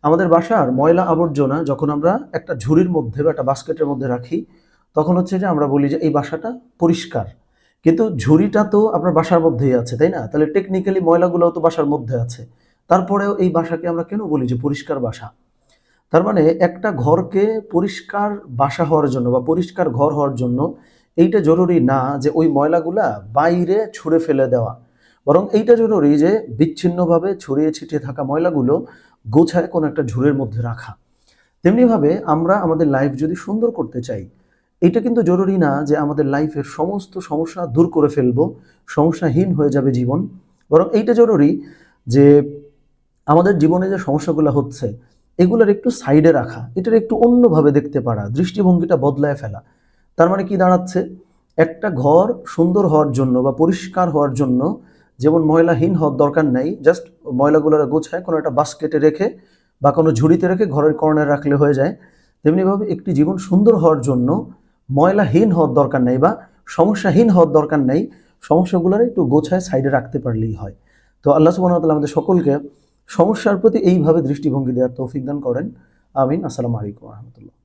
আমাদের বাসার ময়লা আবর্জনা যখন আমরা একটা ঝুড়ির মধ্যে বা একটা বাস্কেটের মধ্যে রাখি, তখন হচ্ছে যে আমরা বলি যে এই বাসাটা পরিষ্কার। কিন্তু ঝুড়িটা তো আপনার বাসার মধ্যেই আছে, তাই না? তাহলে টেকনিক্যালি ময়লাগুলোও তো বাসার মধ্যে আছে। তারপরেও এই বাসাকে আমরা কেন বলি যে পরিষ্কার বাসা? তার মানে একটা ঘরকে পরিষ্কার বাসা হওয়ার জন্য বা পরিষ্কার ঘর হওয়ার জন্য এইটা জরুরি না যে ওই ময়লাগুলা বাইরে ছুঁড়ে ফেলে দেওয়া, বরং এইটা জরুরি যে বিচ্ছিন্নভাবে ছড়িয়ে ছিটিয়ে থাকা ময়লাগুলো গোছায় কোনো একটা ঝুড়ির মধ্যে রাখা। তেমনিভাবে আমরা আমাদের লাইফ যদি সুন্দর করতে চাই, এটা কিন্তু জরুরি না যে আমাদের লাইফের সমস্ত সমস্যা দূর করে ফেলবো, সমস্যাহীন হয়ে যাবে জীবন। বরং এইটা জরুরি যে আমাদের জীবনে যে সমস্যাগুলো হচ্ছে এগুলোর একটু সাইডে রাখা, এটার একটু অন্যভাবে দেখতে পারা, দৃষ্টিভঙ্গিটা বদলায় ফেলা। তার মানে কি দাঁড়াচ্ছে? একটা ঘর সুন্দর হওয়ার জন্য বা পরিষ্কার হওয়ার জন্য যেমন ময়লাহীন হওয়ার দরকার নেই, জাস্ট ময়লাগুলোর গোছায় কোনো একটা বাস্কেটে রেখে বা কোনো ঝুড়িতে রেখে ঘরের কর্নারে রাখলে হয়ে যায়। তেমনিভাবে একটি জীবন সুন্দর হওয়ার জন্য ময়লাহীন হওয়ার দরকার নেই বা সমস্যাহীন হওয়ার দরকার নেই, সমস্যাগুলোর একটু গোছায় সাইডে রাখতে পারলেই হয়। তো আল্লাহ সুবহানাহু ওয়া তাআলা আমাদের সকলকে সমস্যার প্রতি এইভাবে দৃষ্টিভঙ্গি দেওয়ার তৌফিক দান করেন। আমিন। আসসালামু আলাইকুম ওয়া রাহমাতুল্লাহ।